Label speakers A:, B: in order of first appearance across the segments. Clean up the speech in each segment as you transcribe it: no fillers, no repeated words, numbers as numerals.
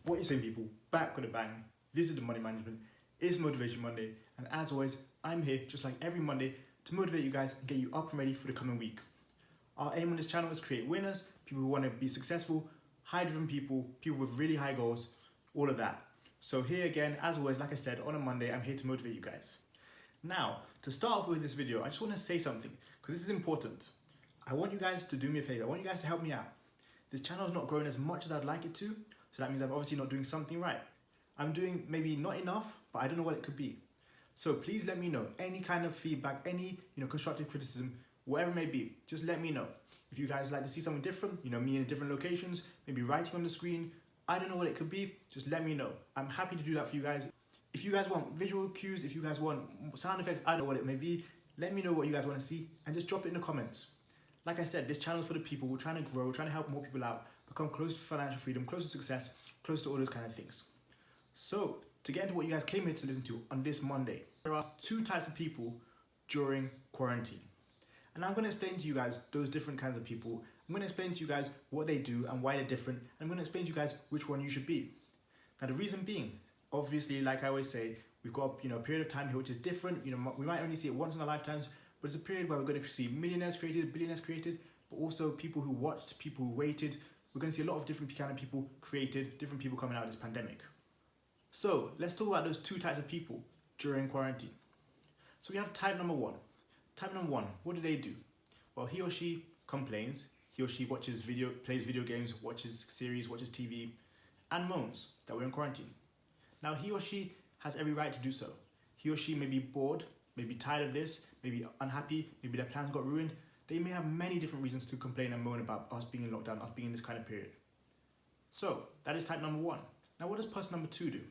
A: What you saying, people? Back with a bang. This is the Money Management. It's Motivation Monday, and as always, I'm here just like every Monday to motivate you guys and get you up and ready for the coming week. Our aim on this channel is to create winners, people who want to be successful, high-driven people, people with really high goals, all of that. So here again, as always, like I said, on a Monday, I'm here to motivate you guys. Now, to start off with this video, I just want to say something, because this is important. I want you guys to do me a favor. I want you guys to help me out. This channel is not growing as much as I'd like it to, so that means I'm obviously not doing something right. I'm doing maybe not enough, but I don't know what it could be. So please let me know any kind of feedback, any constructive criticism, whatever it may be. Just let me know. If you guys like to see something different, me in different locations, maybe writing on the screen, I don't know what it could be. Just let me know. I'm happy to do that for you guys. If you guys want visual cues, if you guys want sound effects, I don't know what it may be. Let me know what you guys want to see and just drop it in the comments. Like I said, this channel is for the people. We're trying to grow, trying to help more people out, become close to financial freedom, close to success, close to all those kind of things. So, to get into what you guys came here to listen to on this Monday, there are two types of people during quarantine. And I'm going to explain to you guys those different kinds of people. I'm going to explain to you guys what they do and why they're different. And I'm going to explain to you guys which one you should be. Now, the reason being, obviously, like I always say, we've got a period of time here which is different. We might only see it once in our lifetimes, but it's a period where we're going to see millionaires created, billionaires created, but also people who watched, people who waited. We're going to see a lot of different kind of people created, different people coming out of this pandemic. So let's talk about those two types of people during quarantine. So we have type number one. Type number one, what do they do? Well, he or she complains. He or she plays video games, watches series, watches TV, and moans that we're in quarantine. Now, he or she has every right to do so. He or she may be bored, may be tired of this, may be unhappy, maybe their plans got ruined. They may have many different reasons to complain and moan about us being in lockdown, us being in this kind of period. So, that is type number one. Now, what does person number two do?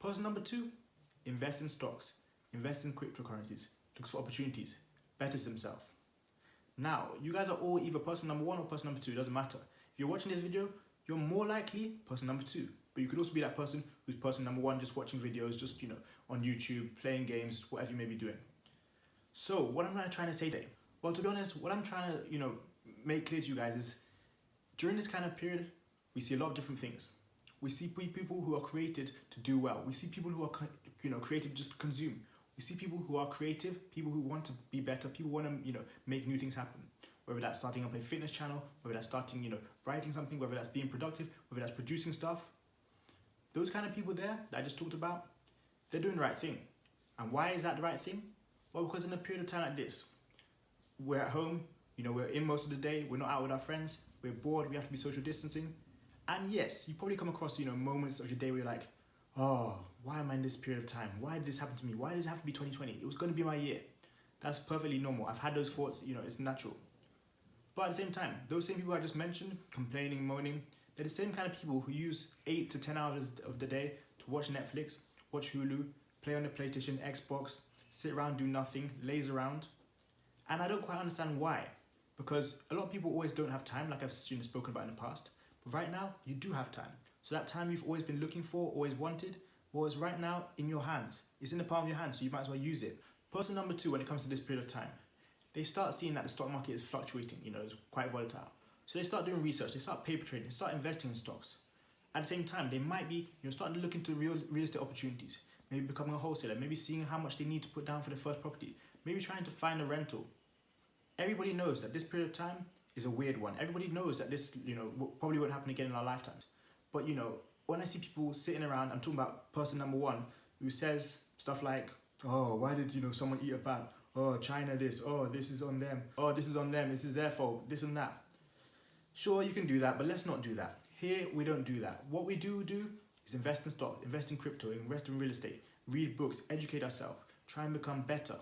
A: Person number two, invest in stocks, invest in cryptocurrencies, looks for opportunities, betters himself. Now, you guys are all either person number one or person number two, it doesn't matter. If you're watching this video, you're more likely person number two. But you could also be that person who's person number one, just watching videos, just, on YouTube, playing games, whatever you may be doing. So, what am I trying to say today? Well, to be honest, what I'm trying to, make clear to you guys is, during this kind of period, we see a lot of different things. We see people who are created to do well. We see people who are, created just to consume. We see people who are creative, people who want to be better, people who want to, make new things happen. Whether that's starting up a fitness channel, whether that's starting, writing something, whether that's being productive, whether that's producing stuff. Those kind of people there that I just talked about, they're doing the right thing. And why is that the right thing? Well, because in a period of time like this, we're at home, we're in most of the day, we're not out with our friends, we're bored, we have to be social distancing. And yes, you probably come across, moments of your day where you're like, oh, why am I in this period of time? Why did this happen to me? Why does it have to be 2020? It was going to be my year. That's perfectly normal. I've had those thoughts, it's natural. But at the same time, those same people I just mentioned, complaining, moaning, they're the same kind of people who use 8 to 10 hours of the day to watch Netflix, watch Hulu, play on the PlayStation, Xbox, sit around, do nothing, laze around. And I don't quite understand why. Because a lot of people always don't have time, like I've spoken about in the past. But right now, you do have time. So that time you've always been looking for, always wanted, well, it's right now in your hands. It's in the palm of your hand, so you might as well use it. Person number two, when it comes to this period of time, they start seeing that the stock market is fluctuating, it's quite volatile. So they start doing research, they start paper trading, they start investing in stocks. At the same time, they might be starting to look into real estate opportunities, maybe becoming a wholesaler, maybe seeing how much they need to put down for their first property, maybe trying to find a rental. Everybody knows that this period of time is a weird one. Everybody knows that this, probably won't happen again in our lifetimes. But, when I see people sitting around, I'm talking about person number one, who says stuff like, oh, why did, someone eat a bat? Oh, China this. Oh, this is on them. Oh, this is on them. This is their fault. This and that. Sure, you can do that, but let's not do that. Here, we don't do that. What we do is invest in stocks, invest in crypto, invest in real estate, read books, educate ourselves, try and become better.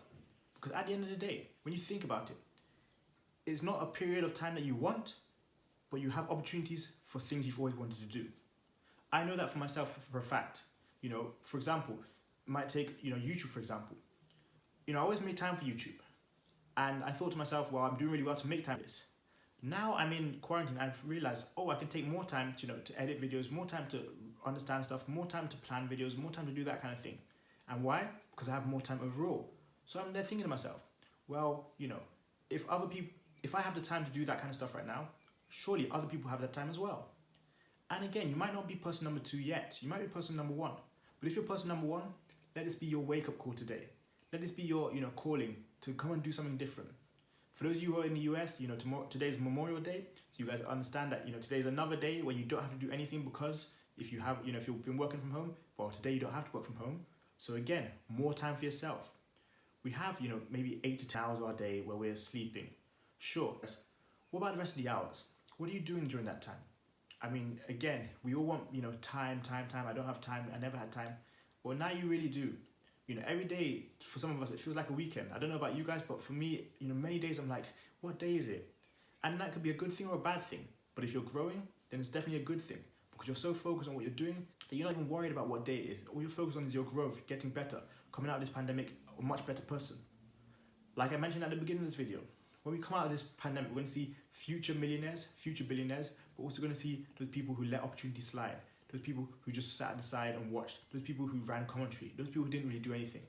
A: Because at the end of the day, when you think about it, it's not a period of time that you want, but you have opportunities for things you've always wanted to do. I know that for myself for a fact. For example, might take, YouTube for example. I always made time for YouTube. And I thought to myself, well, I'm doing really well to make time for this. Now I'm in quarantine, I've realized, I can take more time to edit videos, more time to understand stuff, more time to plan videos, more time to do that kind of thing. And why? Because I have more time overall. So I'm there thinking to myself, well, if I have the time to do that kind of stuff right now, surely other people have that time as well. And again, you might not be person number 2 yet. You might be person number 1. But if you're person number 1, let this be your wake-up call today. Let this be your, calling to come and do something different. For those of you who are in the US, today's Memorial Day, so you guys understand that, today's another day where you don't have to do anything, because if you have, if you've been working from home, well, today you don't have to work from home. So again, more time for yourself. We have, maybe 8 to 10 hours of our day where we're sleeping. Sure. What about the rest of the hours? What are you doing during that time? I mean, again, we all want, time. I don't have time. I never had time. Well, now you really do. Every day, for some of us, it feels like a weekend. I don't know about you guys, but for me, many days I'm like, what day is it? And that could be a good thing or a bad thing. But if you're growing, then it's definitely a good thing, because you're so focused on what you're doing that you're not even worried about what day it is. All you're focused on is your growth, getting better, coming out of this pandemic a much better person. Like I mentioned at the beginning of this video, when we come out of this pandemic, we're going to see future millionaires, future billionaires, but also going to see those people who let opportunity slide. Those people who just sat at the side and watched. Those people who ran commentary. Those people who didn't really do anything.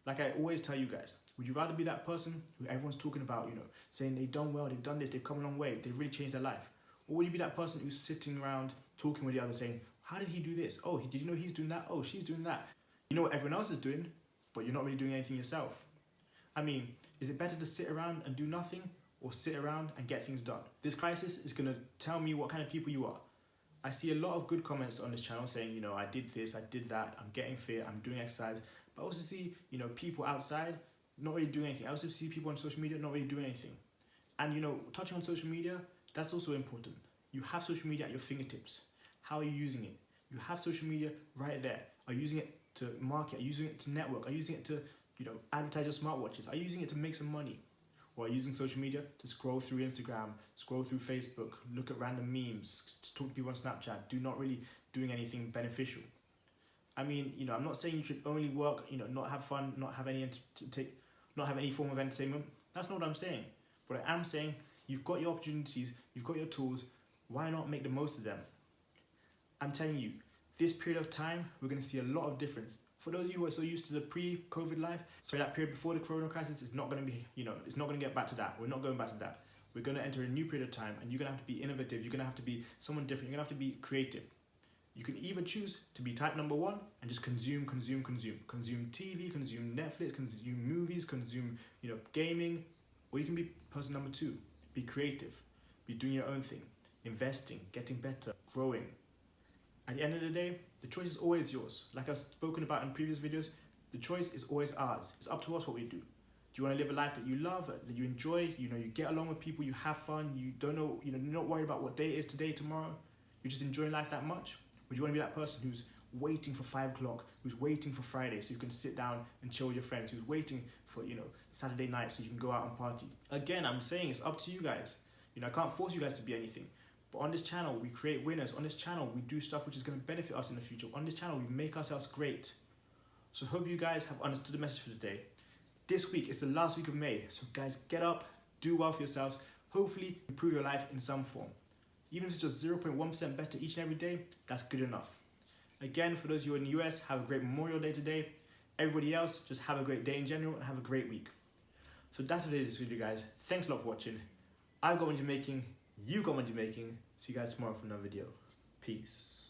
A: Like I always tell you guys, would you rather be that person who everyone's talking about, saying they've done well, they've done this, they've come a long way, they've really changed their life? Or would you be that person who's sitting around talking with the others saying, how did he do this? Oh, did you know he's doing that? Oh, she's doing that. You know what everyone else is doing, but you're not really doing anything yourself. I mean, is it better to sit around and do nothing, or sit around and get things done? This crisis is going to tell me what kind of people you are. I see a lot of good comments on this channel saying, I did this, I did that, I'm getting fit, I'm doing exercise. But I also see, people outside not really doing anything. I also see people on social media not really doing anything. And, touching on social media, that's also important. You have social media at your fingertips. How are you using it? You have social media right there. Are you using it to market? Are you using it to network? Are you using it to, advertise your smartwatches? Are you using it to make some money? Or are you using social media to scroll through Instagram, scroll through Facebook, look at random memes, talk to people on Snapchat, not really doing anything beneficial? I mean, I'm not saying you should only work, not have fun, not have any form of entertainment. That's not what I'm saying. But I am saying you've got your opportunities, you've got your tools. Why not make the most of them? I'm telling you, this period of time, we're going to see a lot of difference. For those of you who are so used to the pre-COVID life, so that period before the corona crisis is not going to be, it's not going to get back to that. We're not going back to that. We're going to enter a new period of time, and you're going to have to be innovative. You're going to have to be someone different. You're going to have to be creative. You can either choose to be type number 1 and just consume. Consume TV, consume Netflix, consume movies, consume, gaming. Or you can be person number 2. Be creative. Be doing your own thing. Investing, getting better, growing. At the end of the day, the choice is always yours. Like I've spoken about in previous videos, the choice is always ours. It's up to us what we do. Do you want to live a life that you love, that you enjoy, you get along with people, you have fun, you don't know, you're not worried about what day it is today, tomorrow, you're just enjoying life that much? Or do you want to be that person who's waiting for 5 o'clock, who's waiting for Friday so you can sit down and chill with your friends, who's waiting for, Saturday night so you can go out and party? Again, I'm saying it's up to you guys. I can't force you guys to be anything. But on this channel, we create winners. On this channel, we do stuff which is going to benefit us in the future. On this channel, we make ourselves great. So hope you guys have understood the message for today. This week is the last week of May. So guys, get up, do well for yourselves. Hopefully, improve your life in some form. Even if it's just 0.1% better each and every day, that's good enough. Again, for those of you in the US, have a great Memorial Day today. Everybody else, just have a great day in general and have a great week. So that's what it is this video, guys. Thanks a lot for watching. I've got what you're making. You got what you're making. See you guys tomorrow for another video. Peace.